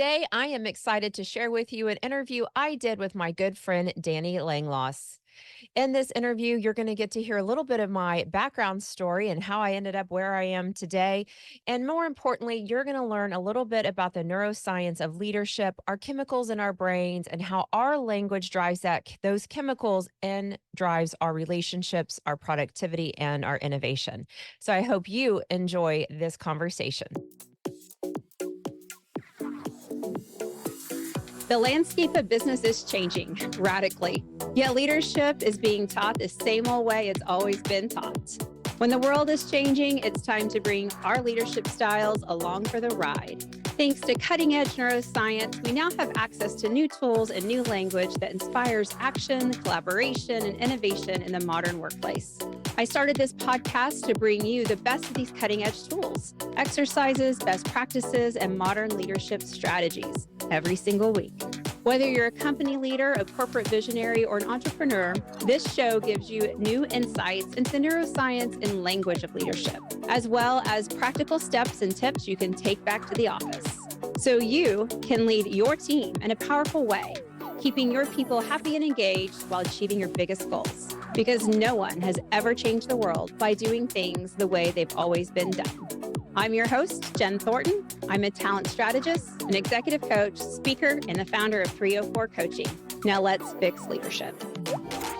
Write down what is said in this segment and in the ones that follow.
Today, I am excited to share with you an interview I did with my good friend, Danny Langloss. In this interview, you're going to get to hear a little bit of my background story and how I ended up where I am today. And more importantly, you're going to learn a little bit about the neuroscience of leadership, our chemicals in our brains, and how our language drives those chemicals and drives our relationships, our productivity, and our innovation. So I hope you enjoy this conversation. The landscape of business is changing radically, yet leadership is being taught the same old way it's always been taught. When the world is changing, it's time to bring our leadership styles along for the ride. Thanks to cutting-edge neuroscience, we now have access to new tools and new language that inspires action, collaboration, and innovation in the modern workplace. I started this podcast to bring you the best of these cutting-edge tools, exercises, best practices, and modern leadership strategies every single week. Whether you're a company leader, a corporate visionary, or an entrepreneur, this show gives you new insights into the neuroscience and language of leadership, as well as practical steps and tips you can take back to the office, so you can lead your team in a powerful way, keeping your people happy and engaged while achieving your biggest goals. Because no one has ever changed the world by doing things the way they've always been done. I'm your host, Jen Thornton. I'm a talent strategist, an executive coach, speaker, and the founder of 304 Coaching. Now let's fix leadership.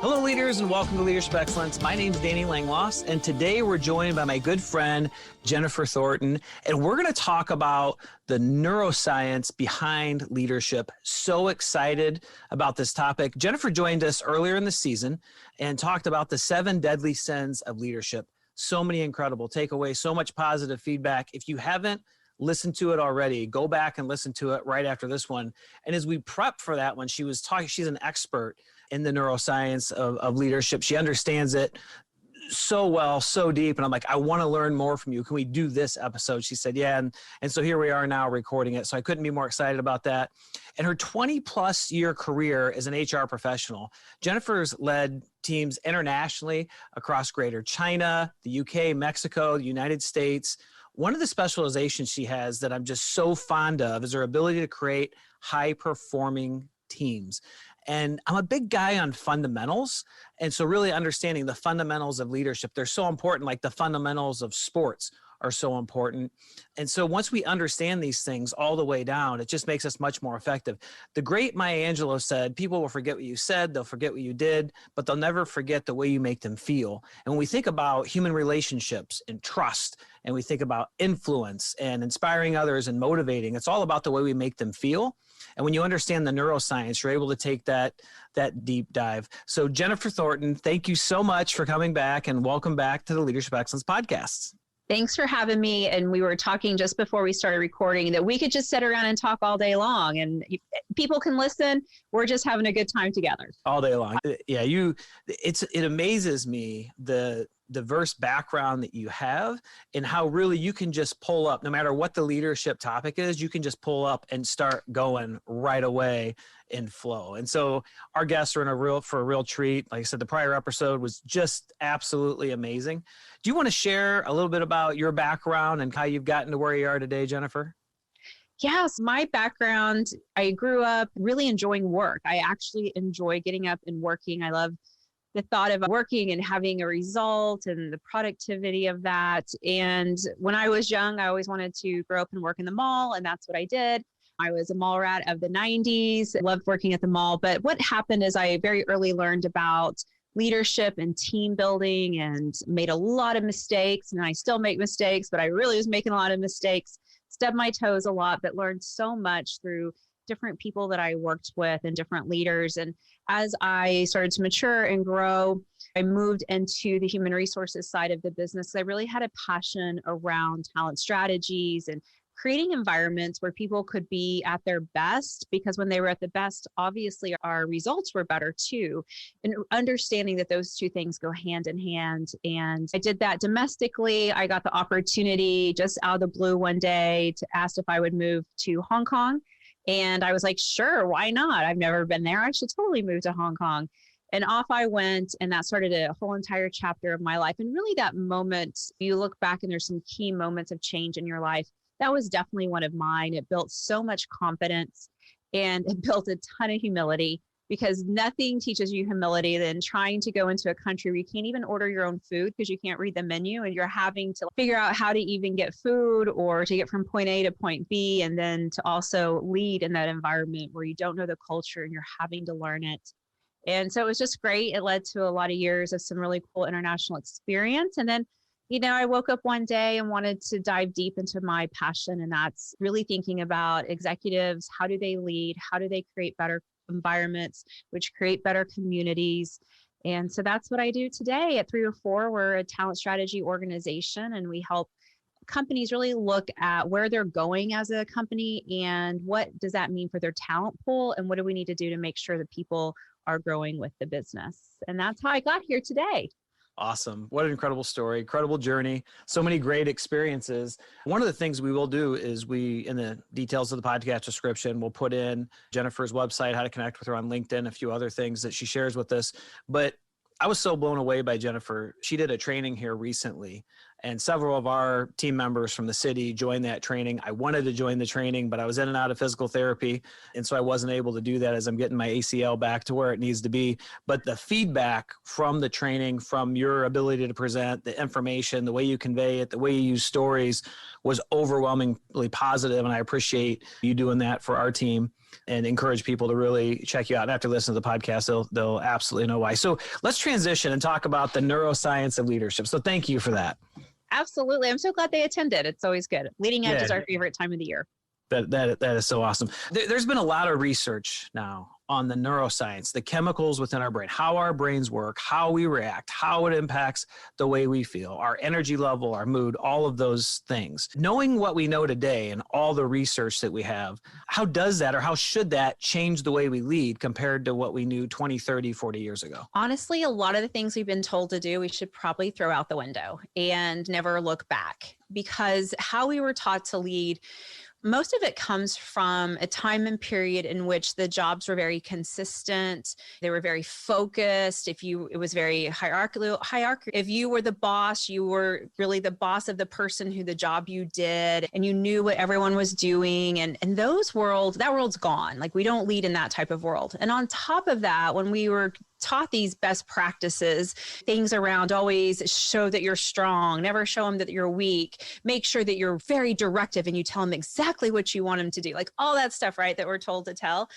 Hello, leaders, and welcome to Leadership Excellence. My name is Danny Langloss, and today we're joined by my good friend, Jennifer Thornton, and we're going to talk about the neuroscience behind leadership. So excited about this topic. Jennifer joined us earlier in the season and talked about the 7 deadly sins of leadership. So many incredible takeaways, so much positive feedback. If you haven't listened to it already, go back and listen to it right after this one. And as we prep for that one, she was talking, she's an expert in the neuroscience of leadership. She understands it so well, so deep. And I'm like, I want to learn more from you. Can we do this episode? She said, yeah. And so here we are now recording it. So I couldn't be more excited about that. And her 20 plus year career as an HR professional, Jennifer's led teams internationally across Greater China, the UK, Mexico, the United States. One of the specializations she has that I'm just so fond of is her ability to create high performing teams. And I'm a big guy on fundamentals. And so really understanding the fundamentals of leadership, they're so important, like the fundamentals of sports are so important. And so once we understand these things all the way down, it just makes us much more effective. The great Maya Angelou said, people will forget what you said, they'll forget what you did, but they'll never forget the way you make them feel. And when we think about human relationships and trust, and we think about influence and inspiring others and motivating, it's all about the way we make them feel. And when you understand the neuroscience, you're able to take that deep dive. So Jennifer Thornton, thank you so much for coming back, and welcome back to the Leadership Excellence Podcast. Thanks for having me. And we were talking just before we started recording that we could just sit around and talk all day long, and people can listen. We're just having a good time together. All day long. Yeah, it amazes me the diverse background that you have and how really you can just pull up, no matter what the leadership topic is, you can just pull up and start going right away in flow. And so our guests are for a real treat. Like I said, the prior episode was just absolutely amazing. Do you want to share a little bit about your background and how you've gotten to where you are today, Jennifer? Yes, my background, I grew up really enjoying work. I actually enjoy getting up and working. I love the thought of working and having a result and the productivity of that. And when I was young, I always wanted to grow up and work in the mall, and that's what I did. I was a mall rat of the 90s, loved working at the mall. But what happened is I very early learned about leadership and team building and made a lot of mistakes. And I still make mistakes, but I really was making a lot of mistakes, stubbed my toes a lot, but learned so much through different people that I worked with and different leaders. And as I started to mature and grow, I moved into the human resources side of the business. I really had a passion around talent strategies and creating environments where people could be at their best, because when they were at the best, obviously our results were better too. And understanding that those two things go hand in hand. And I did that domestically. I got the opportunity just out of the blue one day to ask if I would move to Hong Kong. And I was like, sure, why not? I've never been there. I should totally move to Hong Kong. And off I went, and that started a whole entire chapter of my life. And really that moment, you look back and there's some key moments of change in your life. that was definitely one of mine. It built so much confidence and it built a ton of humility, because nothing teaches you humility than trying to go into a country where you can't even order your own food because you can't read the menu, and you're having to figure out how to even get food or to get from point A to point B, and then to also lead in that environment where you don't know the culture and you're having to learn it. And so it was just great. It led to a lot of years of some really cool international experience. And then, I woke up one day and wanted to dive deep into my passion. And that's really thinking about executives. How do they lead? How do they create better environments, which create better communities? And so that's what I do today at 304. We're a talent strategy organization, and we help companies really look at where they're going as a company and what does that mean for their talent pool, and what do we need to do to make sure that people are growing with the business. And that's how I got here today. Awesome. What an incredible story, incredible journey. So many great experiences. One of the things we will do is in the details of the podcast description, we'll put in Jennifer's website, how to connect with her on LinkedIn, a few other things that she shares with us. But I was so blown away by Jennifer. She did a training here recently, and several of our team members from the city joined that training. I wanted to join the training, but I was in and out of physical therapy, and so I wasn't able to do that as I'm getting my ACL back to where it needs to be. But the feedback from the training, from your ability to present, the information, the way you convey it, the way you use stories was overwhelmingly positive, and I appreciate you doing that for our team and encourage people to really check you out. And after listening to the podcast, they'll absolutely know why. So let's transition and talk about the neuroscience of leadership. So thank you for that. Absolutely. I'm so glad they attended. It's always good. Leading edge is our favorite time of the year. That is so awesome. There's been a lot of research now on the neuroscience, the chemicals within our brain, how our brains work, how we react, how it impacts the way we feel, our energy level, our mood, all of those things. Knowing what we know today and all the research that we have, how does that, or how should that change the way we lead compared to what we knew 20, 30, 40 years ago? Honestly, a lot of the things we've been told to do, we should probably throw out the window and never look back, because how we were taught to lead, most of it comes from a time and period in which the jobs were very consistent. They were very focused. It was very hierarchical. If you were the boss, you were really the boss of the person who the job you did, and you knew what everyone was doing. And that world's gone. Like, we don't lead in that type of world. And on top of that, when we were taught these best practices, things around always show that you're strong, never show them that you're weak, make sure that you're very directive and you tell them exactly what you want them to do, like all that stuff, right, that we're told to tell.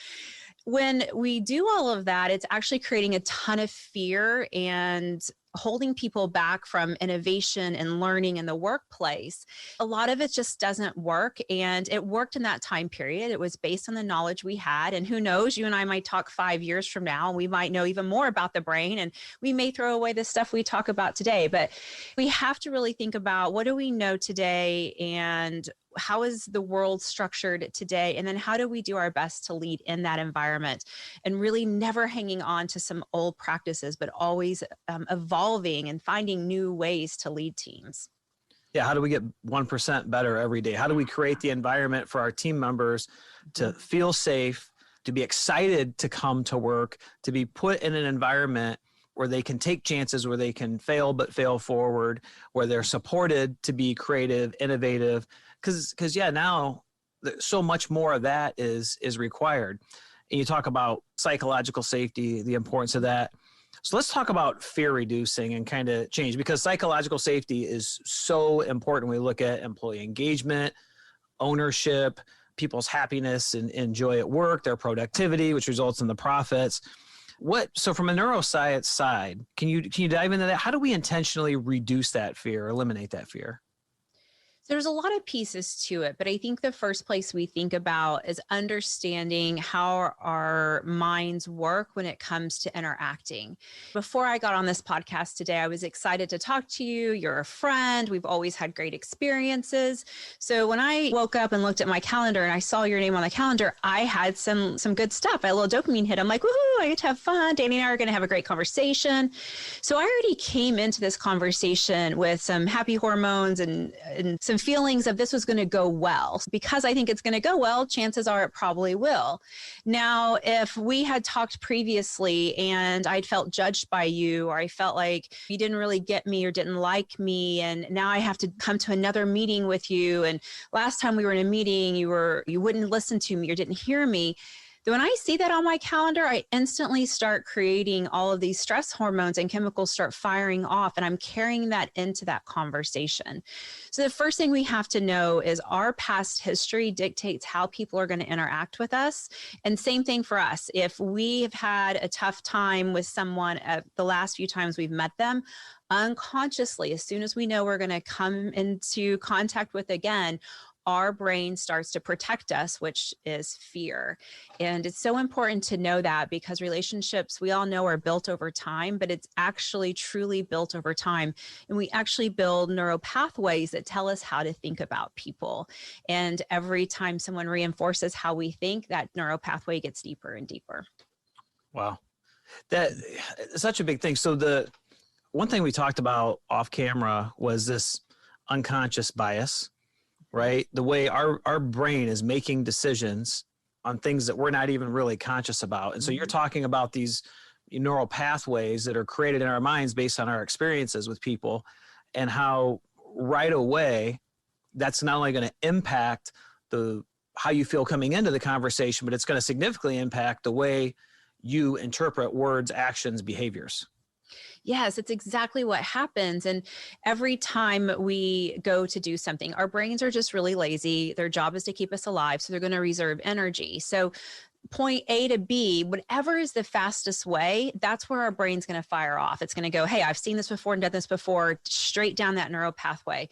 When we do all of that, it's actually creating a ton of fear and holding people back from innovation and learning in the workplace. A lot of it just doesn't work. And it worked in that time period. It was based on the knowledge we had. And who knows, you and I might talk 5 years from now, and we might know even more about the brain, and we may throw away the stuff we talk about today. But we have to really think about, what do we know today, and how is the world structured today? And then how do we do our best to lead in that environment, and really never hanging on to some old practices, but always evolving and finding new ways to lead teams. Yeah. How do we get 1% better every day? How do we create the environment for our team members to feel safe, to be excited to come to work, to be put in an environment where they can take chances, where they can fail, but fail forward, where they're supported to be creative, innovative? Because now so much more of that is required. And you talk about psychological safety, the importance of that. So let's talk about fear reducing and kind of change, because psychological safety is so important when we look at employee engagement, ownership, people's happiness and joy at work, their productivity, which results in the profits. So from a neuroscience side, can you dive into that? How do we intentionally reduce that fear, eliminate that fear? There's a lot of pieces to it, but I think the first place we think about is understanding how our minds work when it comes to interacting. Before I got on this podcast today, I was excited to talk to you. You're a friend. We've always had great experiences. So when I woke up and looked at my calendar and I saw your name on the calendar, I had some good stuff. I had a little dopamine hit. I'm like, woohoo, I get to have fun. Danny and I are going to have a great conversation. So I already came into this conversation with some happy hormones and some some feelings of this was going to go well. Because I think it's going to go well, chances are it probably will. Now, if we had talked previously and I'd felt judged by you, or I felt like you didn't really get me or didn't like me, and now I have to come to another meeting with you, and last time we were in a meeting, you wouldn't listen to me or didn't hear me. Then when I see that on my calendar, I instantly start creating all of these stress hormones and chemicals start firing off, and I'm carrying that into that conversation. So the first thing we have to know is our past history dictates how people are going to interact with us. And same thing for us. If we have had a tough time with someone at the last few times we've met them, unconsciously, as soon as we know we're going to come into contact with again, our brain starts to protect us, which is fear. And it's so important to know that, because relationships, we all know, are built over time, but it's actually truly built over time. And we actually build neural pathways that tell us how to think about people. And every time someone reinforces how we think, that neural pathway gets deeper and deeper. Wow. That's such a big thing. So the one thing we talked about off camera was this unconscious bias, right? The way our brain is making decisions on things that we're not even really conscious about. And so you're talking about these neural pathways that are created in our minds based on our experiences with people, and how right away that's not only going to impact how you feel coming into the conversation, but it's going to significantly impact the way you interpret words, actions, behaviors. Yes, it's exactly what happens. And every time we go to do something, our brains are just really lazy. Their job is to keep us alive. So they're going to reserve energy. So point A to B, whatever is the fastest way, that's where our brain's going to fire off. It's going to go, hey, I've seen this before and done this before, straight down that neural pathway.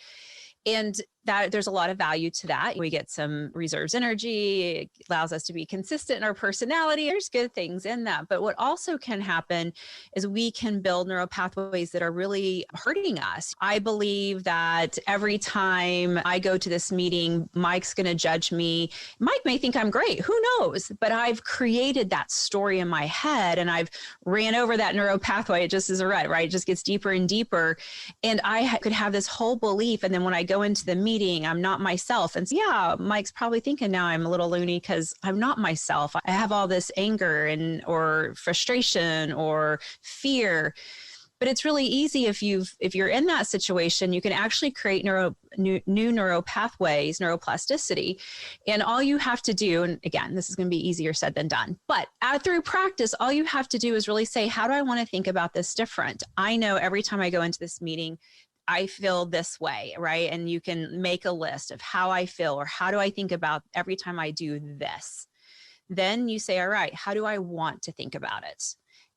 And that there's a lot of value to that. We get some reserves energy. It allows us to be consistent in our personality. There's good things in that. But what also can happen is we can build neural pathways that are really hurting us. I believe that every time I go to this meeting, Mike's going to judge me. Mike may think I'm great. Who knows? But I've created that story in my head, and I've ran over that neural pathway. It just is a rut, right? It just gets deeper and deeper. And I could have this whole belief. And then when I go into the meeting, I'm not myself. And so, yeah, Mike's probably thinking now I'm a little loony because I'm not myself. I have all this anger or frustration or fear. But it's really easy if you're in that situation, you can actually create new neural pathways, neuroplasticity. And all you have to do, and again, this is going to be easier said than done, but through practice, all you have to do is really say, how do I want to think about this different? I know every time I go into this meeting, I feel this way, right? And you can make a list of how I feel, or how do I think about every time I do this. Then you say, all right, how do I want to think about it?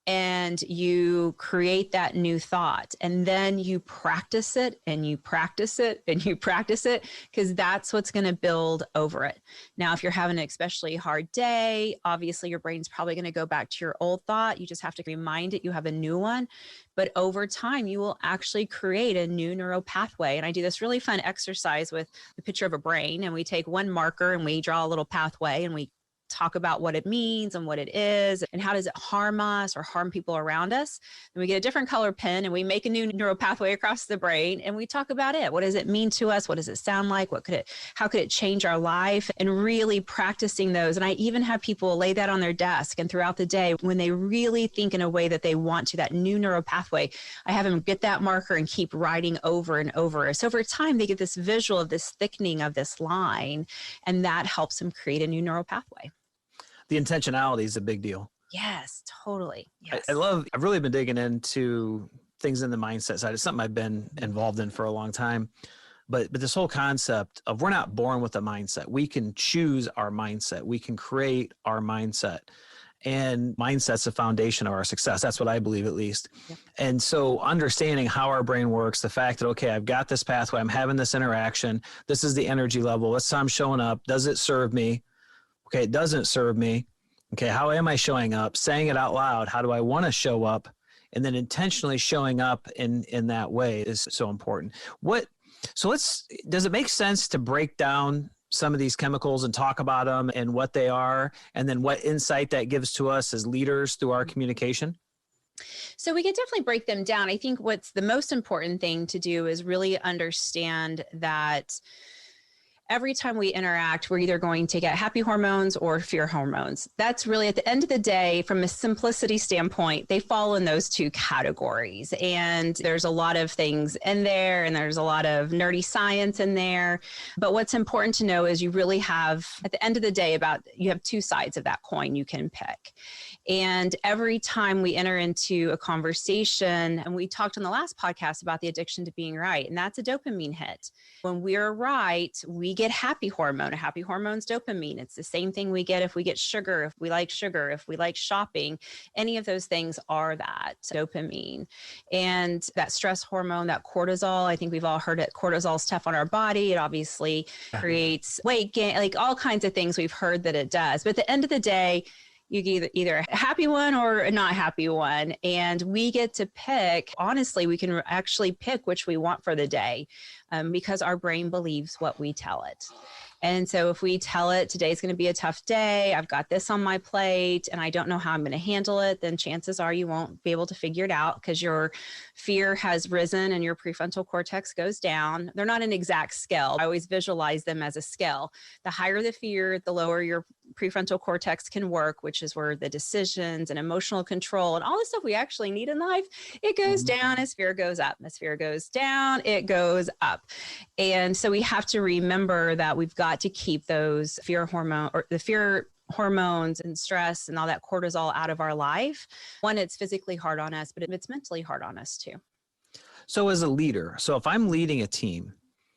And you create that new thought, and then you practice it and you practice it and you practice it, because that's what's going to build over it. Now, if you're having an especially hard day, obviously your brain's probably going to go back to your old thought. You just have to remind it you have a new one. But over time, you will actually create a new neural pathway. And I do this really fun exercise with the picture of a brain, and we take one marker and we draw a little pathway, and we talk about what it means and what it is and how does it harm us or harm people around us. And we get a different color pen and we make a new neural pathway across the brain, and we talk about it. What does it mean to us? What does it sound like? How could it change our life? And really practicing those. And I even have people lay that on their desk, and throughout the day, when they really think in a way that they want to, that new neural pathway, I have them get that marker and keep writing over and over. So over time, they get this visual of this thickening of this line, and that helps them create a new neural pathway. The intentionality is a big deal. Yes, totally. Yes. I've really been digging into things in the mindset side. It's something I've been involved in for a long time. But this whole concept of we're not born with a mindset. We can choose our mindset. We can create our mindset. And mindset's the foundation of our success. That's what I believe, at least. Yep. And so understanding how our brain works, the fact that, okay, I've got this pathway, I'm having this interaction, this is the energy level, let's say I'm showing up, does it serve me? Okay, it doesn't serve me. Okay, how am I showing up? Saying it out loud, how do I want to show up? And then intentionally showing up in that way is so important. Does it make sense to break down some of these chemicals and talk about them and what they are, and then what insight that gives to us as leaders through our communication? So we could definitely break them down. I think what's the most important thing to do is really understand that every time we interact, we're either going to get happy hormones or fear hormones. That's really, at the end of the day, from a simplicity standpoint, they fall in those two categories. And there's a lot of things in there, and there's a lot of nerdy science in there. But what's important to know is you really have, at the end of the day, you have two sides of that coin you can pick. And every time we enter into a conversation, and we talked on the last podcast about the addiction to being right, and that's a dopamine hit. When we're right, we get happy hormone. A happy hormone's dopamine. It's the same thing we get if we get sugar, if we like shopping, any of those things are that dopamine. And that stress hormone, that cortisol, I think we've all heard it, cortisol's tough on our body. It obviously creates weight gain, like all kinds of things we've heard that it does. But at the end of the day, you get either a happy one or a not happy one. And we get to pick, honestly, we can actually pick which we want for the day because our brain believes what we tell it. And so if we tell it today's going to be a tough day, I've got this on my plate and I don't know how I'm going to handle it, then chances are you won't be able to figure it out because your fear has risen and your prefrontal cortex goes down. They're not an exact scale. I always visualize them as a scale. The higher the fear, the lower your prefrontal cortex can work, which is where the decisions and emotional control and all the stuff we actually need in life, it goes down as fear goes up. As fear goes down, it goes up. And so we have to remember that we've got to keep those fear hormone or the fear hormones and stress and all that cortisol out of our life. One, it's physically hard on us, but it's mentally hard on us too. So as a leader, so if I'm leading a team,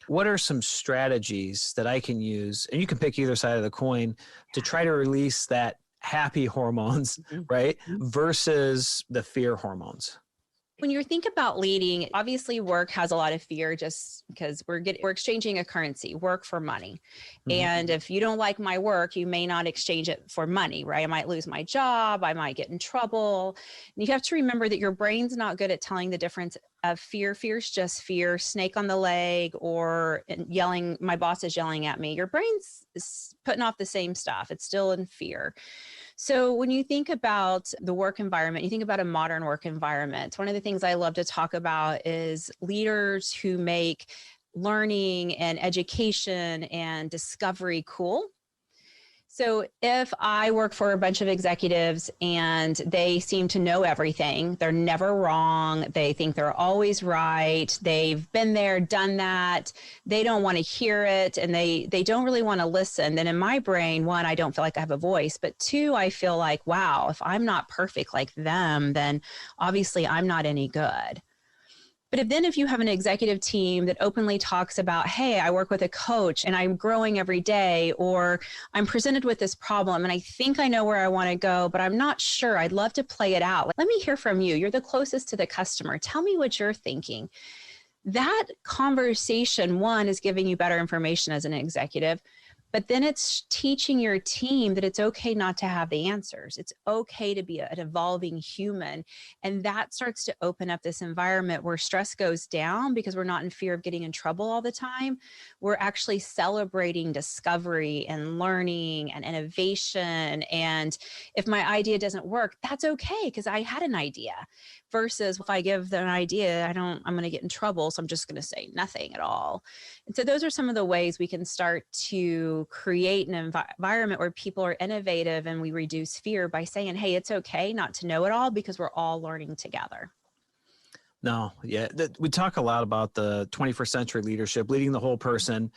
what are some strategies that I can use? And you can pick either side of the coin to try to release that happy hormones, right? Versus the fear hormones. When you think about leading, obviously work has a lot of fear just because we're exchanging a currency, work for money. And if you don't like my work, you may not exchange it for money, right? I might lose my job. I might get in trouble. And you have to remember that your brain's not good at telling the difference of fear. Fear's just fear, snake on the leg, or yelling, my boss is yelling at me. Your brain's putting off the same stuff. It's still in fear. So when you think about the work environment, you think about a modern work environment. One of the things I love to talk about is leaders who make learning and education and discovery cool. So if I work for a bunch of executives and they seem to know everything, they're never wrong, they think they're always right, they've been there, done that, they don't want to hear it, and they don't really want to listen, then in my brain, one, I don't feel like I have a voice, but two, I feel like, wow, if I'm not perfect like them, then obviously I'm not any good. But if you have an executive team that openly talks about, hey, I work with a coach and I'm growing every day, or I'm presented with this problem and I think I know where I want to go, but I'm not sure. I'd love to play it out. Let me hear from you. You're the closest to the customer. Tell me what you're thinking. That conversation, one, is giving you better information as an executive. But then it's teaching your team that it's okay not to have the answers. It's okay to be an evolving human. And that starts to open up this environment where stress goes down because we're not in fear of getting in trouble all the time. We're actually celebrating discovery and learning and innovation. And if my idea doesn't work, that's okay because I had an idea. Versus if I give them an idea, I'm going to get in trouble. So I'm just going to say nothing at all. And so those are some of the ways we can start to create an environment where people are innovative and we reduce fear by saying, hey, it's okay not to know it all because we're all learning together. No, yeah. We talk a lot about the 21st century leadership, leading the whole person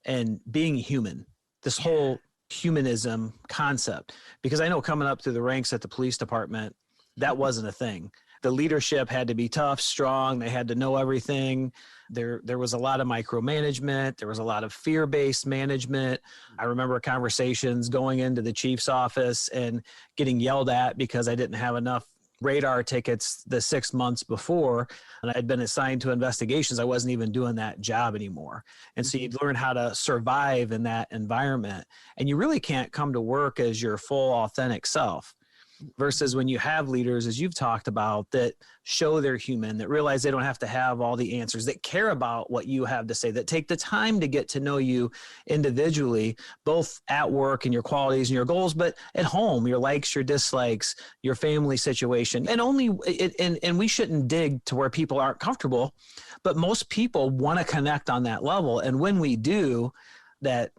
and being human, this whole humanism concept, because I know coming up through the ranks at the police department, that wasn't a thing. The leadership had to be tough, strong. They had to know everything. There was a lot of micromanagement. There was a lot of fear-based management. I remember conversations going into the chief's office and getting yelled at because I didn't have enough radar tickets the 6 months before, and I had been assigned to investigations. I wasn't even doing that job anymore. And so you learn how to survive in that environment. And you really can't come to work as your full, authentic self. versus when you have leaders, as you've talked about, that show they're human, that realize they don't have to have all the answers, that care about what you have to say, that take the time to get to know you individually, both at work and your qualities and your goals, but at home, your likes, your dislikes, your family situation. And we shouldn't dig to where people aren't comfortable, but most people want to connect on that level. And when we do, that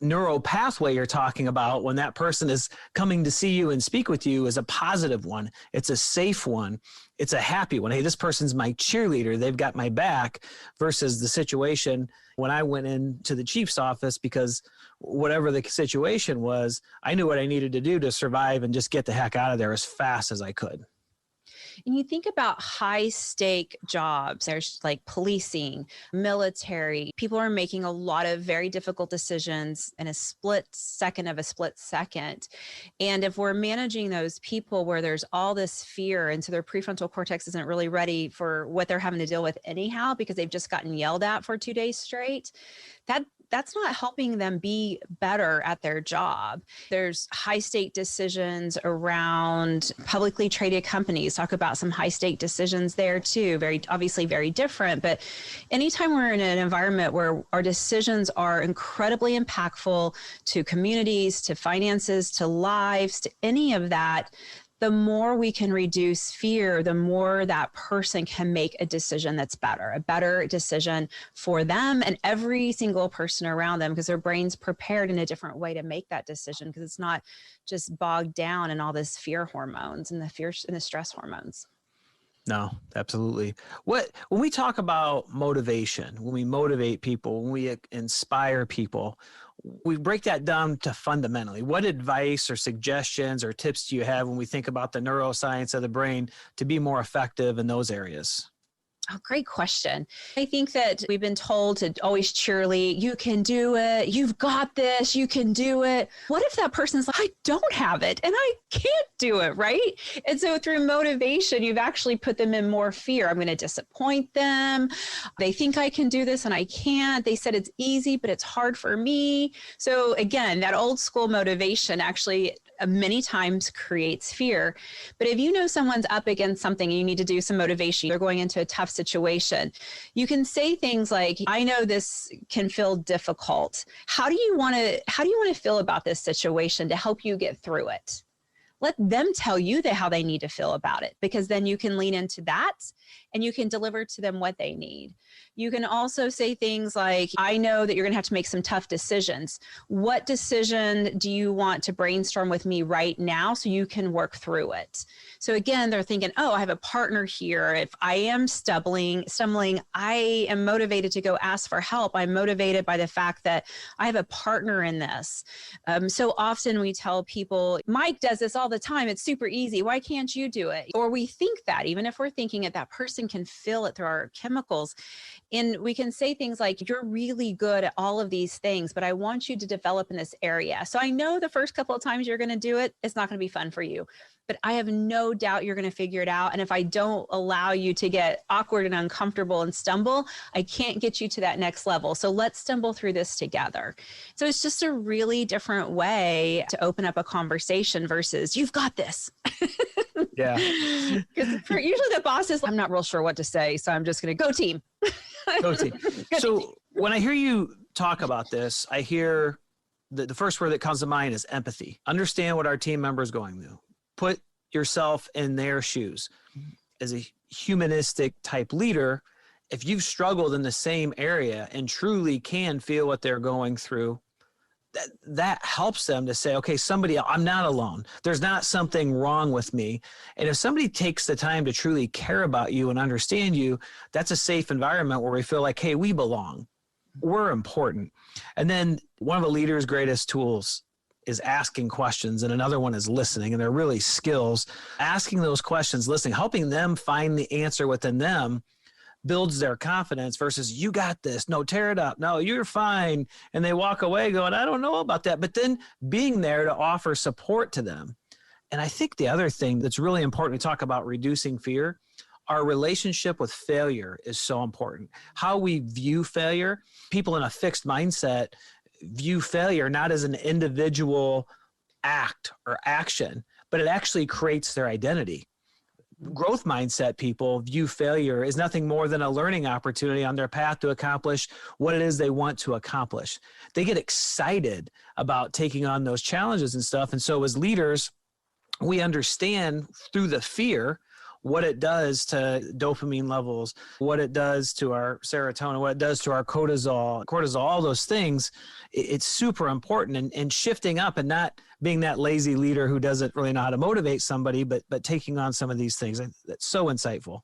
neuro pathway you're talking about, when that person is coming to see you and speak with you, is a positive one. It's a safe one. It's a happy one. Hey, this person's my cheerleader. They've got my back, versus the situation when I went into the chief's office, because whatever the situation was, I knew what I needed to do to survive and just get the heck out of there as fast as I could. And you think about high stake jobs, there's like policing, military, people are making a lot of very difficult decisions in a split second of a split second. And if we're managing those people where there's all this fear, and so their prefrontal cortex isn't really ready for what they're having to deal with anyhow, because they've just gotten yelled at for 2 days straight, that's not helping them be better at their job. There's high stake decisions around publicly traded companies. Talk about some high stake decisions there too. Very obviously very different, but anytime we're in an environment where our decisions are incredibly impactful to communities, to finances, to lives, to any of that, the more we can reduce fear, the more that person can make a decision that's better, a better decision for them and every single person around them, because their brain's prepared in a different way to make that decision, because it's not just bogged down in all this fear hormones and the stress hormones. No, absolutely. When we talk about motivation, when we motivate people, when we inspire people, we break that down to fundamentally. What advice or suggestions or tips do you have when we think about the neuroscience of the brain to be more effective in those areas? Oh, great question. I think that we've been told to always cheerlead, you can do it, you've got this, you can do it. What if that person's like, I don't have it and I can't do it, right? And so through motivation, you've actually put them in more fear. I'm going to disappoint them. They think I can do this and I can't. They said it's easy, but it's hard for me. So again, that old school motivation actually many times creates fear. But if you know someone's up against something and you need to do some motivation, they're going into a tough situation, you can say things like, I know this can feel difficult. How do you want to feel about this situation to help you get through it? Let them tell you how they need to feel about it, because then you can lean into that and you can deliver to them what they need. You can also say things like, I know that you're going to have to make some tough decisions. What decision do you want to brainstorm with me right now so you can work through it? So again, they're thinking, oh, I have a partner here. If I am stumbling, I am motivated to go ask for help. I'm motivated by the fact that I have a partner in this. So often we tell people, Mike does this all the time. It's super easy. Why can't you do it? Or we think that, even if we're thinking it, that person can feel it through our chemicals. And we can say things like, you're really good at all of these things, but I want you to develop in this area. So I know the first couple of times you're going to do it, it's not going to be fun for you, but I have no doubt you're going to figure it out. And if I don't allow you to get awkward and uncomfortable and stumble, I can't get you to that next level. So let's stumble through this together. So it's just a really different way to open up a conversation versus, you've got this. Yeah. Because usually the boss is, I'm not real sure what to say, so I'm just going to go team. Go team. So when I hear you talk about this, I hear the first word that comes to mind is empathy. Understand what our team member is going through. Put yourself in their shoes. As a humanistic type leader, if you've struggled in the same area and truly can feel what they're going through, that helps them to say, okay, I'm not alone. There's not something wrong with me. And if somebody takes the time to truly care about you and understand you, that's a safe environment where we feel like, hey, we belong. We're important. And then one of a leader's greatest tools is asking questions, and another one is listening. And they're really skills. Asking those questions, listening, helping them find the answer within them builds their confidence versus, you got this. No, tear it up. No, you're fine. And they walk away going, I don't know about that. But then being there to offer support to them. And I think the other thing that's really important to talk about reducing fear, our relationship with failure is so important. How we view failure, people in a fixed mindset view failure not as an individual act or action, but it actually creates their identity. Growth mindset people view failure as nothing more than a learning opportunity on their path to accomplish what it is they want to accomplish. They get excited about taking on those challenges and stuff. And so as leaders, we understand through the fear what it does to dopamine levels, what it does to our serotonin, what it does to our cortisol, all those things. It's super important, and shifting up and not being that lazy leader who doesn't really know how to motivate somebody, but taking on some of these things. That's so insightful.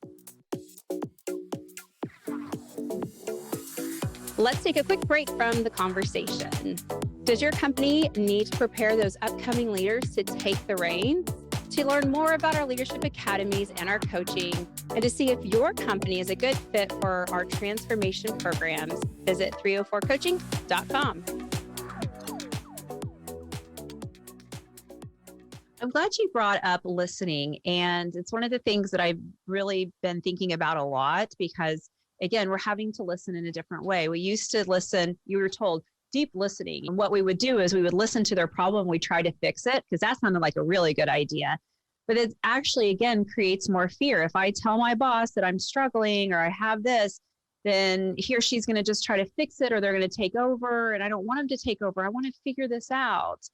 Let's take a quick break from the conversation. Does your company need to prepare those upcoming leaders to take the reins? To learn more about our leadership academies and our coaching, and to see if your company is a good fit for our transformation programs, visit 304coaching.com. I'm glad you brought up listening. And it's one of the things that I've really been thinking about a lot, because again, we're having to listen in a different way. We used to listen, you were told, deep listening. And what we would do is we would listen to their problem. We try to fix it because that sounded like a really good idea. But it actually, again, creates more fear. If I tell my boss that I'm struggling or I have this, then he or she's going to just try to fix it, or they're going to take over. And I don't want them to take over. I want to figure this out.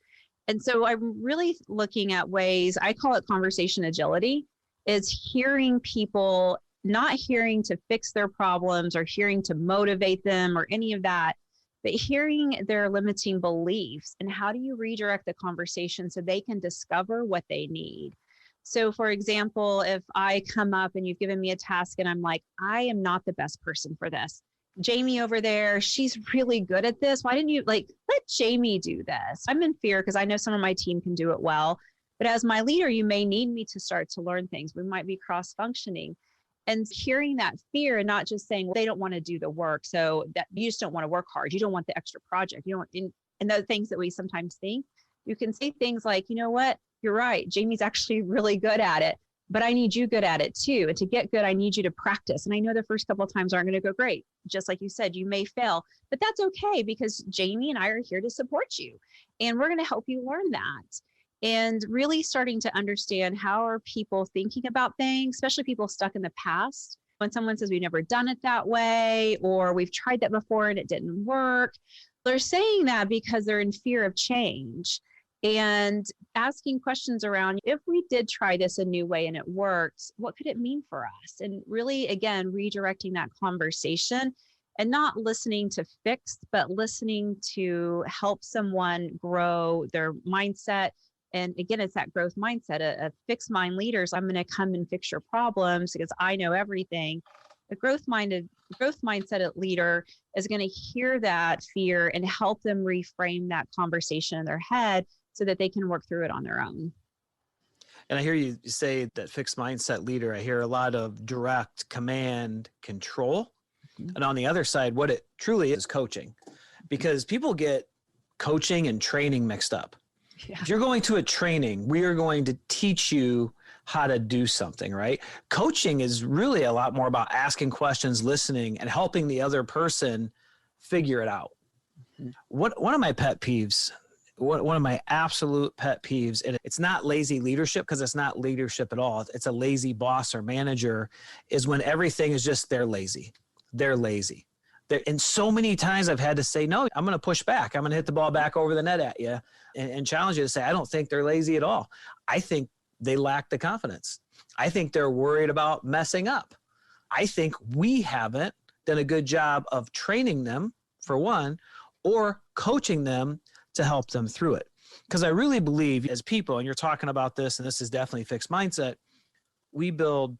And so I'm really looking at ways, I call it conversation agility, is hearing people, not hearing to fix their problems or hearing to motivate them or any of that, but hearing their limiting beliefs and how do you redirect the conversation so they can discover what they need. So for example, if I come up and you've given me a task and I'm like, I am not the best person for this. Jamie over there, she's really good at this. Why didn't you let Jamie do this? I'm in fear because I know some of my team can do it well. But as my leader, you may need me to start to learn things. We might be cross-functioning. And hearing that fear and not just saying, well, they don't want to do the work. So that you just don't want to work hard. You don't want the extra project. You don't, and those things that we sometimes think, you can say things like, you know what, you're right. Jamie's actually really good at it, but I need you good at it too. And to get good, I need you to practice. And I know the first couple of times aren't going to go great. Just like you said, you may fail, but that's okay because Jamie and I are here to support you. And we're going to help you learn that. And really starting to understand how are people thinking about things, especially people stuck in the past. When someone says we've never done it that way, or we've tried that before and it didn't work, they're saying that because they're in fear of change. And asking questions around, if we did try this a new way and it worked, what could it mean for us? And really, again, redirecting that conversation and not listening to fix, but listening to help someone grow their mindset. And again, it's that growth mindset. A fixed mind leaders, I'm going to come and fix your problems because I know everything. A growth mindset leader is going to hear that fear and help them reframe that conversation in their head so that they can work through it on their own. And I hear you say that fixed mindset leader. I hear a lot of direct command control. And on the other side, what it truly is coaching, because people get coaching and training mixed up. Yeah. If you're going to a training, we are going to teach you how to do something, right? Coaching is really a lot more about asking questions, listening, and helping the other person figure it out. One of my pet peeves, one of my absolute pet peeves, and it's not lazy leadership because it's not leadership at all. It's a lazy boss or manager, is when everything is just they're lazy. They're lazy. And so many times I've had to say, no, I'm going to push back. I'm going to hit the ball back over the net at you and challenge you to say, I don't think they're lazy at all. I think they lack the confidence. I think they're worried about messing up. I think we haven't done a good job of training them, for one, or coaching them to help them through it. Because I really believe as people, and you're talking about this, and this is definitely fixed mindset, we build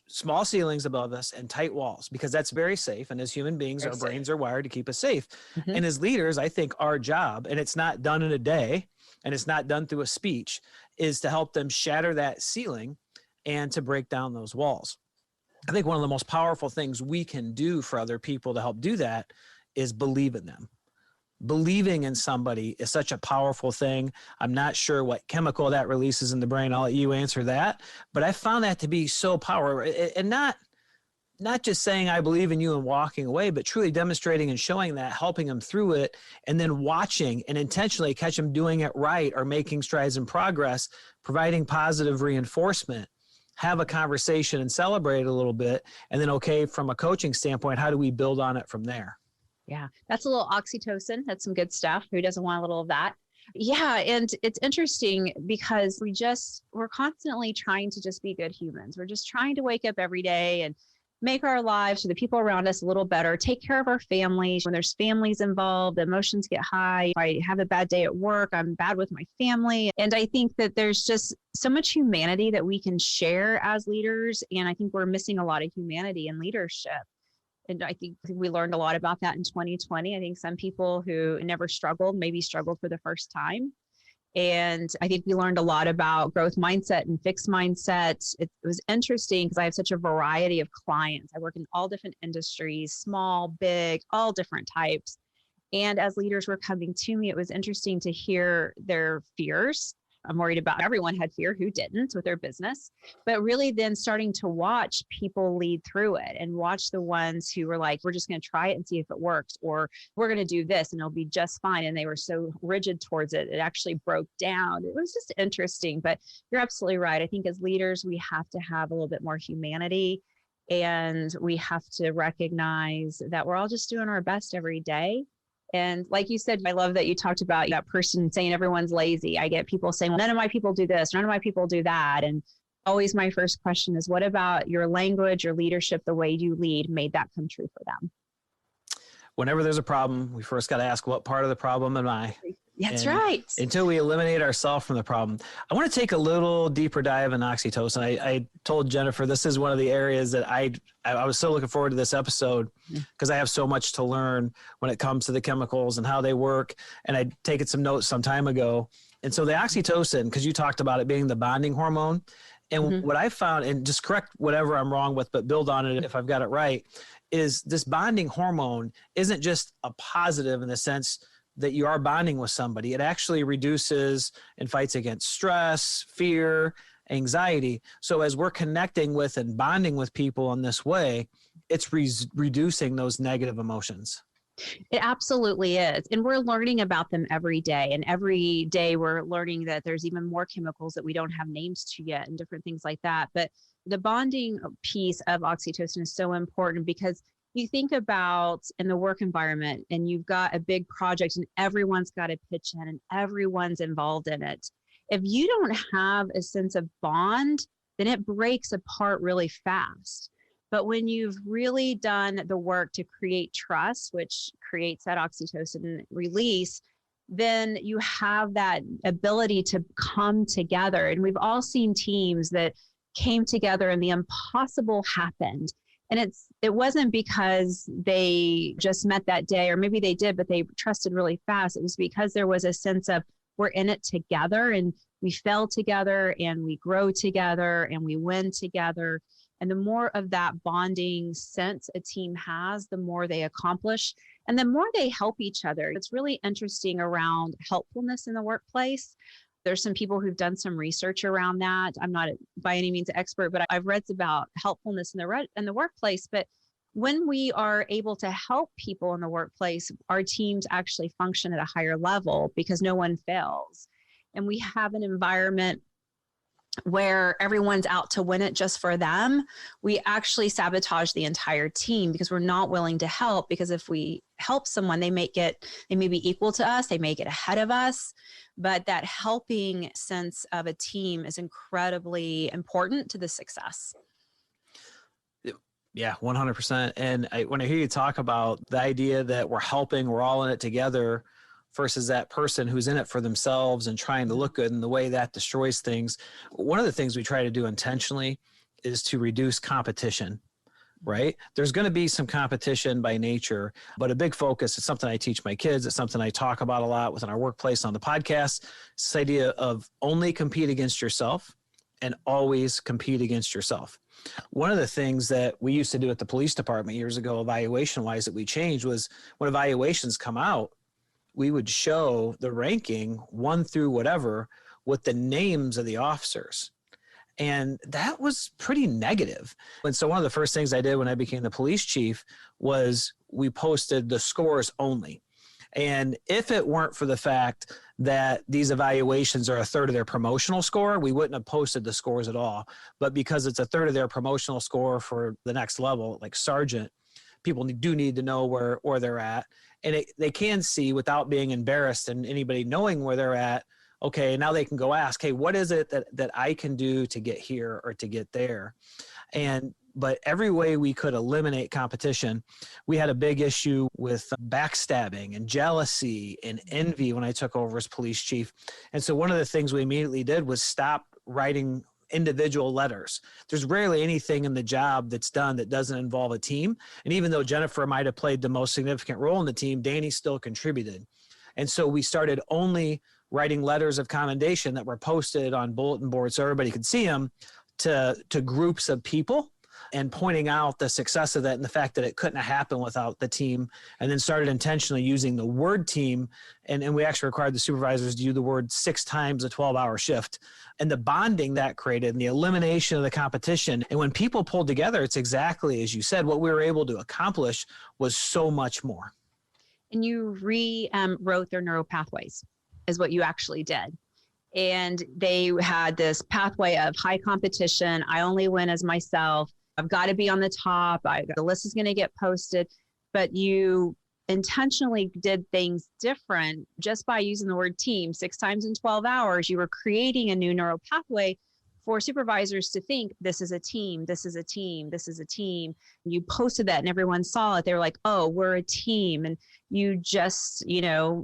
small ceilings above us and tight walls because that's very safe. And as human beings, our brains are wired to keep us safe. Mm-hmm. And as leaders, I think our job, and it's not done in a day and it's not done through a speech, is to help them shatter that ceiling and to break down those walls. I think one of the most powerful things we can do for other people to help do that is believe in them. Believing in somebody is such a powerful thing. I'm not sure what chemical that releases in the brain. I'll let you answer that. But I found that to be so powerful, and not not just saying, I believe in you and walking away, but truly demonstrating and showing that, helping them through it, and then watching and intentionally catch them doing it right or making strides in progress, providing positive reinforcement, have a conversation and celebrate a little bit. And then, okay, from a coaching standpoint, how do we build on it from there? Yeah, that's a little oxytocin. That's some good stuff. Who doesn't want a little of that? Yeah. And it's interesting because we're constantly trying to just be good humans. We're just trying to wake up every day and make our lives for the people around us a little better, take care of our families. When there's families involved, the emotions get high. If I have a bad day at work, I'm bad with my family. And I think that there's just so much humanity that we can share as leaders. And I think we're missing a lot of humanity in leadership. And I think we learned a lot about that in 2020. I think some people who never struggled, maybe struggled for the first time. And I think we learned a lot about growth mindset and fixed mindset. It was interesting because I have such a variety of clients. I work in all different industries, small, big, all different types. And as leaders were coming to me, it was interesting to hear their fears. I'm worried about everyone had fear, who didn't with their business, but really then starting to watch people lead through it and watch the ones who were like, we're just going to try it and see if it works, or we're going to do this and it'll be just fine. And they were so rigid towards it, it actually broke down. It was just interesting, but you're absolutely right. I think as leaders, we have to have a little bit more humanity, and we have to recognize that we're all just doing our best every day. And like you said, I love that you talked about that person saying everyone's lazy. I get people saying, well, none of my people do this, none of my people do that. And always my first question is, what about your language, your leadership, the way you lead made that come true for them? Whenever there's a problem, we first got to ask, what part of the problem am I? That's right. Until we eliminate ourselves from the problem. I want to take a little deeper dive in oxytocin. I told Jennifer, this is one of the areas that I was so looking forward to this episode because I have so much to learn when it comes to the chemicals and how they work. And I'd taken some notes some time ago. And so the oxytocin, because you talked about it being the bonding hormone. And what I found, and just correct whatever I'm wrong with, but build on it if I've got it right, is this bonding hormone isn't just a positive in the sense that you are bonding with somebody. It actually reduces and fights against stress, fear, anxiety. So as we're connecting with and bonding with people in this way, it's reducing those negative emotions. It absolutely is. And we're learning about them every day. And every day we're learning that there's even more chemicals that we don't have names to yet and different things like that. But the bonding piece of oxytocin is so important because you think about in the work environment and you've got a big project and everyone's got to pitch in and everyone's involved in it. If you don't have a sense of bond, then it breaks apart really fast. But when you've really done the work to create trust, which creates that oxytocin release, then you have that ability to come together. And we've all seen teams that came together and the impossible happened. And it wasn't because they just met that day, or maybe they did, but they trusted really fast. It was because there was a sense of we're in it together and we fail together and we grow together and we win together. And the more of that bonding sense a team has, the more they accomplish and the more they help each other. It's really interesting around helpfulness in the workplace. There's some people who've done some research around that. I'm not by any means an expert, but I've read about helpfulness in the workplace. But when we are able to help people in the workplace, our teams actually function at a higher level because no one fails. And we have an environment where everyone's out to win it just for them. We actually sabotage the entire team because we're not willing to help, because if we help someone, they may be equal to us, they may get ahead of us, but that helping sense of a team is incredibly important to the success. Yeah, 100%. And when I hear you talk about the idea that we're helping, we're all in it together, versus that person who's in it for themselves and trying to look good, and the way that destroys things. One of the things we try to do intentionally is to reduce competition, right? There's going to be some competition by nature, but a big focus, it's something I teach my kids. It's something I talk about a lot within our workplace on the podcast. It's this idea of only compete against yourself and always compete against yourself. One of the things that we used to do at the police department years ago, evaluation-wise, that we changed was when evaluations come out, we would show the ranking 1 through whatever with the names of the officers. And that was pretty negative. And so one of the first things I did when I became the police chief was we posted the scores only. And if it weren't for the fact that these evaluations are a third of their promotional score, we wouldn't have posted the scores at all. But because it's a third of their promotional score for the next level, like sergeant, people do need to know where they're at. And they can see without being embarrassed and anybody knowing where they're at. Okay, now they can go ask, hey, what is it that I can do to get here or to get there? But every way we could eliminate competition, we had a big issue with backstabbing and jealousy and envy when I took over as police chief. And so one of the things we immediately did was stop writing individual letters. There's rarely anything in the job that's done that doesn't involve a team. And even though Jennifer might have played the most significant role in the team, Danny still contributed. And so we started only writing letters of commendation that were posted on bulletin boards so everybody could see them to groups of people, and pointing out the success of that and the fact that it couldn't have happened without the team, and then started intentionally using the word team. And we actually required the supervisors to use the word 6 times a 12-hour shift, and the bonding that created and the elimination of the competition. And when people pulled together, it's exactly as you said, what we were able to accomplish was so much more. And you rewrote their neural pathways is what you actually did. And they had this pathway of high competition. I only win as myself. I've got to be on the top. The list is going to get posted. But you intentionally did things different just by using the word team 6 times in 12 hours. You were creating a new neural pathway for supervisors to think, this is a team, this is a team, this is a team. You posted that and everyone saw it. They were like, oh, we're a team. And you just,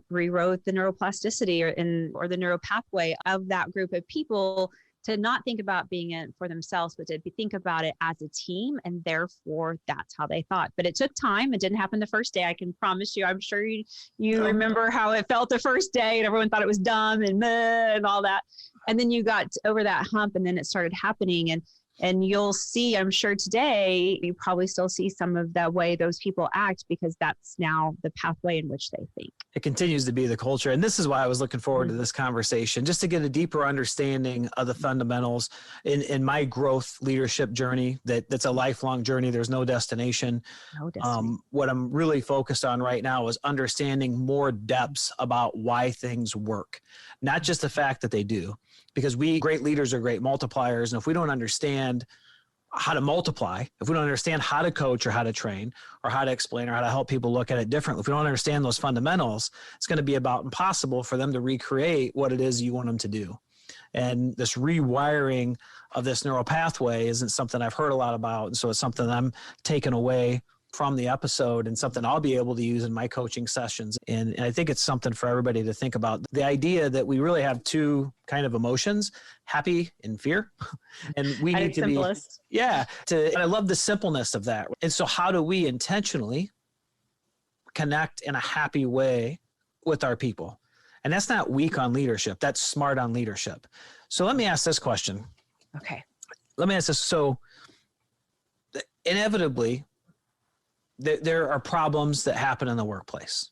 rewrote the neuroplasticity or the neural pathway of that group of people to not think about being in for themselves, but to think about it as a team. And therefore, that's how they thought. But it took time. It didn't happen the first day. I can promise you. I'm sure you remember how it felt the first day and everyone thought it was dumb and meh and all that. And then you got over that hump and then it started happening. And you'll see, I'm sure today, you probably still see some of the way those people act because that's now the pathway in which they think. It continues to be the culture. And this is why I was looking forward to this conversation, just to get a deeper understanding of the fundamentals in my growth leadership journey. That's a lifelong journey. There's no destination. What I'm really focused on right now is understanding more depths about why things work, not just the fact that they do. Because great leaders are great multipliers. And if we don't understand how to multiply, if we don't understand how to coach or how to train or how to explain or how to help people look at it differently, if we don't understand those fundamentals, it's going to be about impossible for them to recreate what it is you want them to do. And this rewiring of this neural pathway isn't something I've heard a lot about. And so it's something that I'm taking away from the episode and something I'll be able to use in my coaching sessions. And I think it's something for everybody to think about. The idea that we really have 2 kind of emotions, happy and fear. And we need to simplest. And I love the simpleness of that. And so how do we intentionally connect in a happy way with our people? And that's not weak on leadership. That's smart on leadership. So let me ask this question. Okay. Let me ask this. So inevitably, there are problems that happen in the workplace.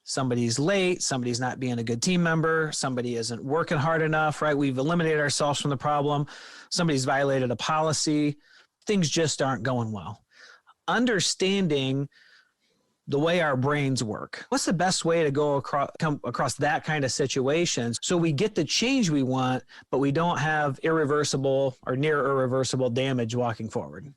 Somebody's late, somebody's not being a good team member, somebody isn't working hard enough, right? We've eliminated ourselves from the problem. Somebody's violated a policy. Things just aren't going well. Understanding the way our brains work. What's the best way to come across that kind of situation so we get the change we want, but we don't have irreversible or near irreversible damage walking forward?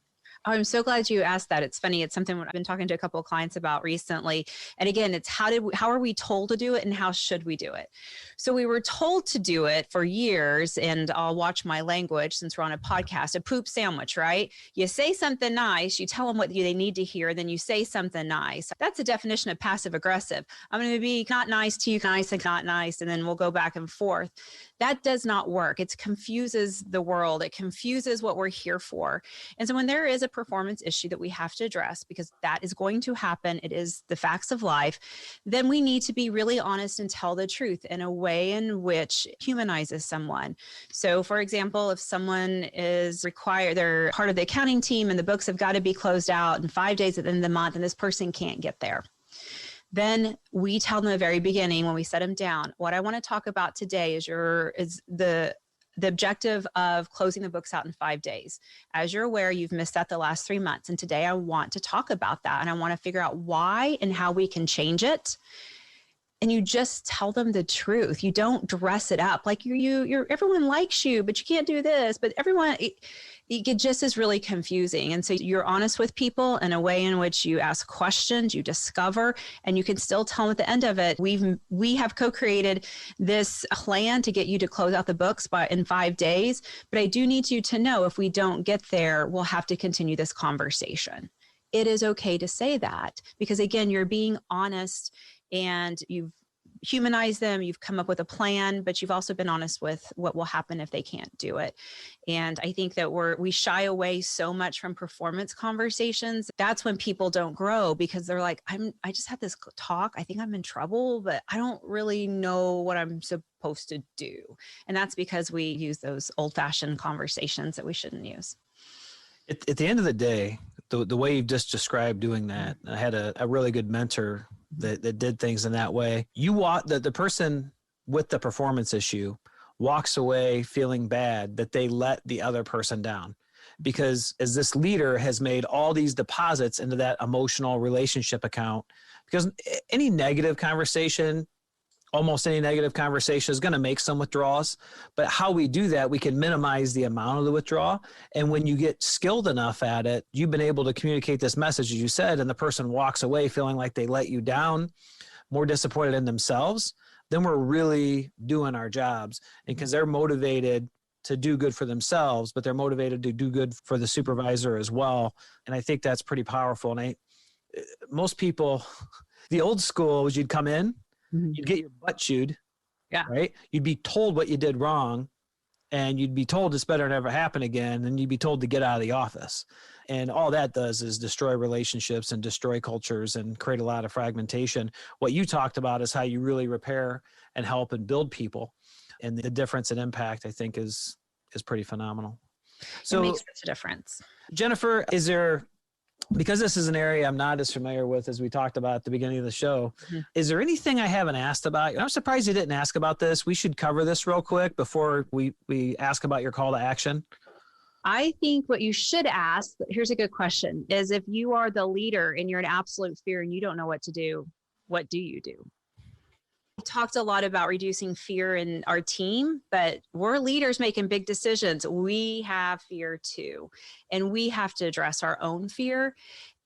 I'm so glad you asked that. It's funny. It's something I've been talking to a couple of clients about recently. And again, it's how are we told to do it and how should we do it? So we were told to do it for years, and I'll watch my language since we're on a podcast, a poop sandwich, right? You say something nice, you tell them what they need to hear, then you say something nice. That's a definition of passive aggressive. I'm going to be not nice to you, nice and not nice, and then we'll go back and forth. That does not work. It confuses the world. It confuses what we're here for. And so when there is a performance issue that we have to address, because that is going to happen, it is the facts of life, then we need to be really honest and tell the truth in a way in which humanizes someone. So for example, if someone is required, they're part of the accounting team and the books have got to be closed out in 5 days at the end of the month, and this person can't get there. Then we tell them at the very beginning when we set them down, what I want to talk about today is the the objective of closing the books out in 5 days. As you're aware, you've missed that the last 3 months. And today I want to talk about that. And I want to figure out why and how we can change it. And you just tell them the truth. You don't dress it up like you're everyone likes you, but you can't do this. But everyone, it just is really confusing. And so you're honest with people in a way in which you ask questions, you discover, and you can still tell them at the end of it, we have co-created this plan to get you to close out the books in 5 days. But I do need you to know if we don't get there, we'll have to continue this conversation. It is okay to say that because again, you're being honest and you've humanized them, you've come up with a plan, but you've also been honest with what will happen if they can't do it. And I think that we shy away so much from performance conversations. That's when people don't grow because they're like, I just had this talk. I think I'm in trouble, but I don't really know what I'm supposed to do. And that's because we use those old-fashioned conversations that we shouldn't use. At the end of the day, the way you've just described doing that, I had a really good mentor that did things in that way. The person with the performance issue walks away feeling bad that they let the other person down. Because as this leader has made all these deposits into that emotional relationship account, because any negative conversation, almost any negative conversation is going to make some withdrawals, but how we do that, we can minimize the amount of the withdrawal. And when you get skilled enough at it, you've been able to communicate this message, as you said, and the person walks away feeling like they let you down, more disappointed in themselves, then we're really doing our jobs. And because they're motivated to do good for themselves, but they're motivated to do good for the supervisor as well. And I think that's pretty powerful. And most people, the old school was you'd come in, you'd get your butt chewed, right? You'd be told what you did wrong, and you'd be told it's better to never happen again, and you'd be told to get out of the office. And all that does is destroy relationships and destroy cultures and create a lot of fragmentation. What you talked about is how you really repair and help and build people. And the difference in impact, I think, is pretty phenomenal. So it makes such a difference. Jennifer, because this is an area I'm not as familiar with as we talked about at the beginning of the show, is there anything I haven't asked about? I'm surprised you didn't ask about this. We should cover this real quick before we ask about your call to action. I think what you should ask, here's a good question, is if you are the leader and you're in absolute fear and you don't know what to do, what do you do? We talked a lot about reducing fear in our team, but we're leaders making big decisions. We have fear too, and we have to address our own fear.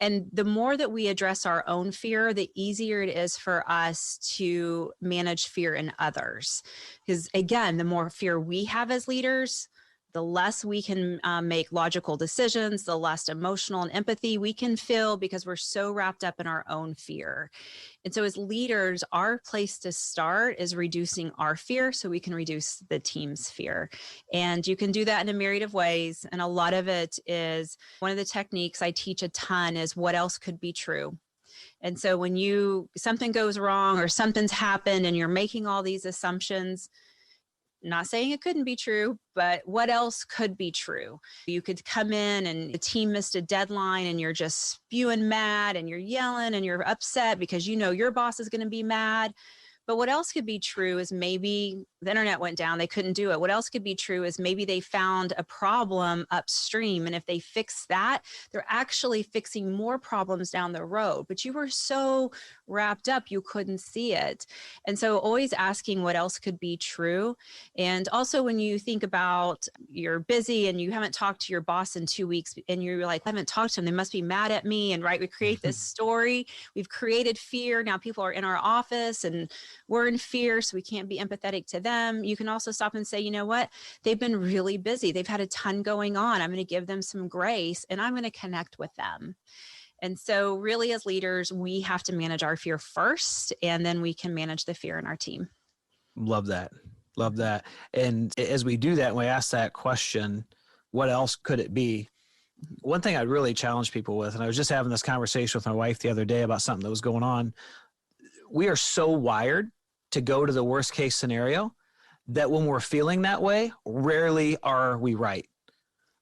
And the more that we address our own fear, the easier it is for us to manage fear in others. Because again, the more fear we have as leaders, the less we can make logical decisions, the less emotional and empathy we can feel because we're so wrapped up in our own fear. And so as leaders, our place to start is reducing our fear so we can reduce the team's fear. And you can do that in a myriad of ways. And a lot of it is, one of the techniques I teach a ton is what else could be true. And so when something goes wrong or something's happened and you're making all these assumptions, not saying it couldn't be true, but what else could be true? You could come in and the team missed a deadline and you're just spewing mad and you're yelling and you're upset because you know your boss is going to be mad. But what else could be true is maybe the internet went down, they couldn't do it. What else could be true is maybe they found a problem upstream. And if they fix that, they're actually fixing more problems down the road. But you were so wrapped up, you couldn't see it. And so always asking what else could be true. And also when you think about you're busy and you haven't talked to your boss in 2 weeks and you're like, I haven't talked to them, they must be mad at me. And right, we create this story. We've created fear. Now people are in our office and we're in fear, so we can't be empathetic to them. You can also stop and say, you know what? They've been really busy. They've had a ton going on. I'm going to give them some grace and I'm going to connect with them. And so really as leaders, we have to manage our fear first, and then we can manage the fear in our team. Love that. Love that. And as we do that, and we ask that question, what else could it be? One thing I really challenge people with, and I was just having this conversation with my wife the other day about something that was going on. We are so wired to go to the worst case scenario that when we're feeling that way, rarely are we right.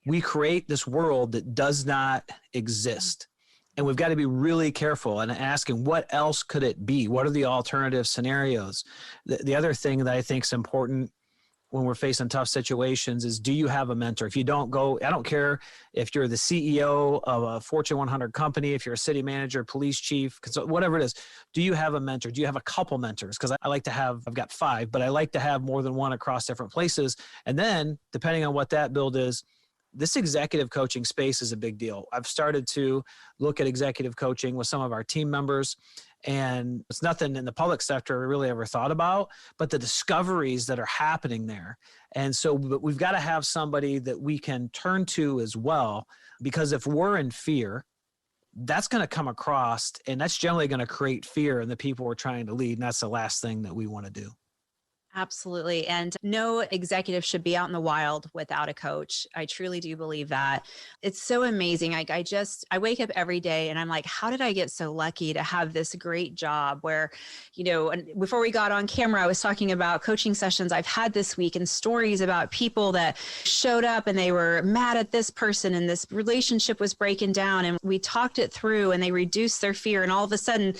We create this world that does not exist. And we've got to be really careful and asking, what else could it be? What are the alternative scenarios? The other thing that I think is important when we're facing tough situations is, do you have a mentor? If you don't, go, I don't care if you're the CEO of a Fortune 100 company, if you're a city manager, police chief, whatever it is, do you have a mentor? Do you have a couple mentors? Because I like to have, I've got 5, but I like to have more than one across different places. And then depending on what that build is, this executive coaching space is a big deal. I've started to look at executive coaching with some of our team members, and it's nothing in the public sector I really ever thought about, but the discoveries that are happening there. And so we've got to have somebody that we can turn to as well, because if we're in fear, that's going to come across, and that's generally going to create fear in the people we're trying to lead. And that's the last thing that we want to do. Absolutely. And no executive should be out in the wild without a coach. I truly do believe that. It's so amazing. I wake up every day and I'm like, how did I get so lucky to have this great job where, and before we got on camera, I was talking about coaching sessions I've had this week and stories about people that showed up and they were mad at this person and this relationship was breaking down, and we talked it through and they reduced their fear, and all of a sudden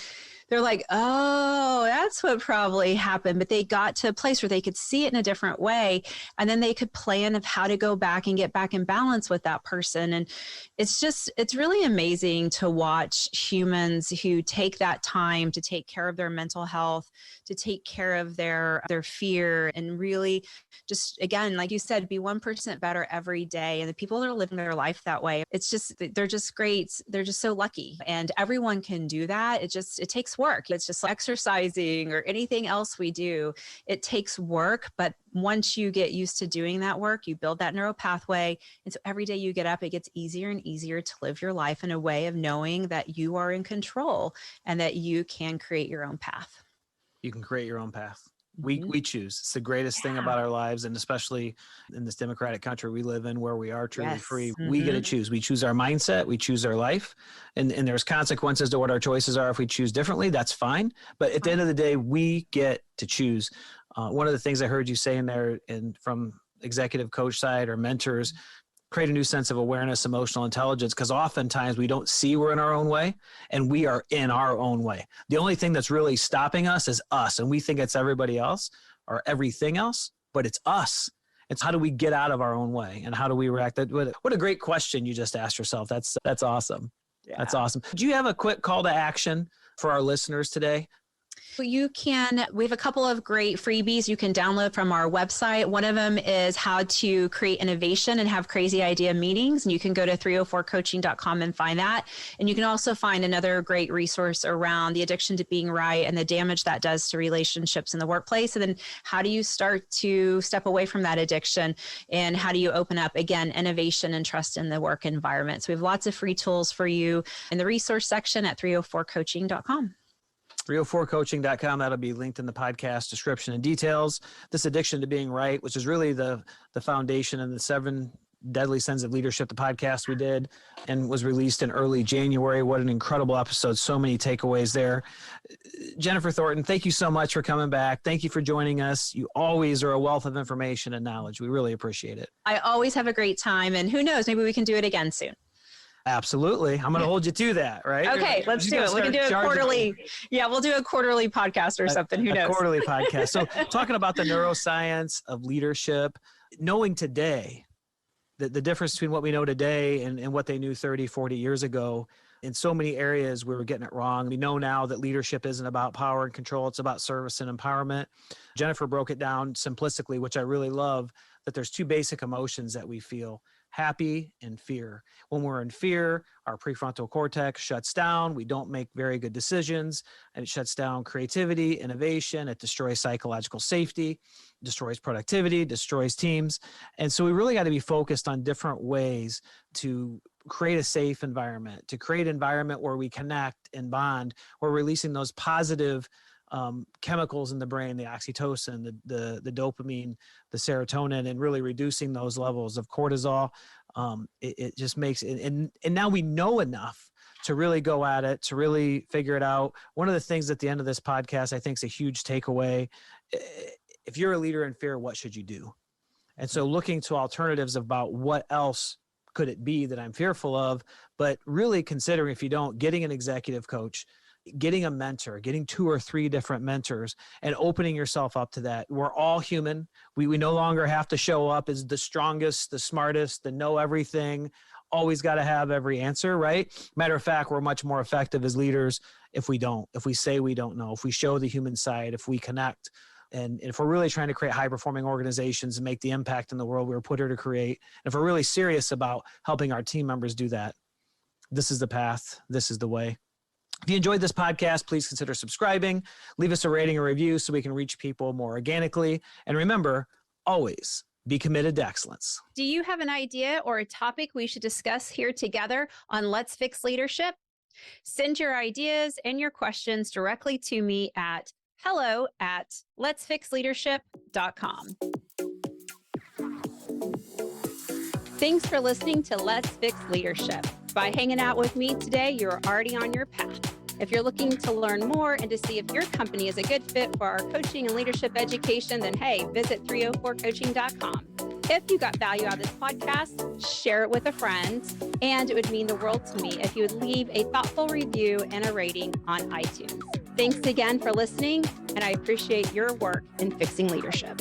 they're like, oh, that's what probably happened. But they got to a place where they could see it in a different way. And then they could plan of how to go back and get back in balance with that person. And it's really amazing to watch humans who take that time to take care of their mental health, to take care of their fear, and really just, again, like you said, be 1% better every day. And the people that are living their life that way, they're just great. They're just so lucky. And everyone can do that. It takes work. It's just like exercising or anything else we do. It takes work, but once you get used to doing that work, you build that neural pathway. And so every day you get up, it gets easier and easier to live your life in a way of knowing that you are in control and that you can create your own path. You can create your own path. We choose. It's the greatest thing about our lives, and especially in this democratic country we live in, where we are truly free. We get to choose. We choose our mindset. We choose our life, and there's consequences to what our choices are. If we choose differently, that's fine. But at the end of the day, we get to choose. One of the things I heard you say in there, and from executive coach side or mentors, create a new sense of awareness, emotional intelligence, because oftentimes we don't see we're in our own way, and we are in our own way. The only thing that's really stopping us is us, and we think it's everybody else or everything else, but it's us. It's how do we get out of our own way, and how do we react? What a great question you just asked yourself. That's awesome. Yeah. That's awesome. Do you have a quick call to action for our listeners today? We have a couple of great freebies you can download from our website. One of them is how to create innovation and have crazy idea meetings. And you can go to 304coaching.com and find that. And you can also find another great resource around the addiction to being right and the damage that does to relationships in the workplace. And then how do you start to step away from that addiction, and how do you open up, again, innovation and trust in the work environment? So we have lots of free tools for you in the resource section at 304coaching.com. 304coaching.com. That'll be linked in the podcast description and details. This addiction to being right, which is really the foundation and the 7 deadly sins of leadership, the podcast we did and was released in early January. What an incredible episode. So many takeaways there. Jennifer Thornton, thank you so much for coming back. Thank you for joining us. You always are a wealth of information and knowledge. We really appreciate it. I always have a great time, and who knows, maybe we can do it again soon. Absolutely. I'm going to hold you to that, right? Okay, let's do it. We can do a quarterly. Yeah, we'll do a quarterly podcast or something. Who knows? A quarterly podcast. So talking about the neuroscience of leadership, knowing today, the difference between what we know today and what they knew 30, 40 years ago, in so many areas we were getting it wrong. We know now that leadership isn't about power and control. It's about service and empowerment. Jennifer broke it down simplistically, which I really love, that there's 2 basic emotions that we feel: happy and fear. When we're in fear, our prefrontal cortex shuts down. We don't make very good decisions, and it shuts down creativity, innovation. It destroys psychological safety, destroys productivity, destroys teams. And so we really got to be focused on different ways to create a safe environment, to create an environment where we connect and bond. We're releasing those positive chemicals in the brain, the oxytocin, the dopamine, the serotonin, and really reducing those levels of cortisol. It just makes it, and now we know enough to really go at it, to really figure it out. One of the things at the end of this podcast, I think is a huge takeaway. If you're a leader in fear, what should you do? And so looking to alternatives about what else could it be that I'm fearful of, but really considering, if you don't, getting an executive coach, getting a mentor, getting 2 or 3 different mentors and opening yourself up to that. We're all human. We no longer have to show up as the strongest, the smartest, the know everything, always got to have every answer, right? Matter of fact, we're much more effective as leaders if we don't, if we say we don't know, if we show the human side, if we connect. And if we're really trying to create high-performing organizations and make the impact in the world we were put here to create, and if we're really serious about helping our team members do that, this is the path. This is the way. If you enjoyed this podcast, please consider subscribing. Leave us a rating or review so we can reach people more organically. And remember, always be committed to excellence. Do you have an idea or a topic we should discuss here together on Let's Fix Leadership? Send your ideas and your questions directly to me at hello@letsfixleadership.com. Thanks for listening to Let's Fix Leadership. By hanging out with me today, you're already on your path. If you're looking to learn more and to see if your company is a good fit for our coaching and leadership education, then hey, visit 304coaching.com. If you got value out of this podcast, share it with a friend. And it would mean the world to me if you would leave a thoughtful review and a rating on iTunes. Thanks again for listening, and I appreciate your work in fixing leadership.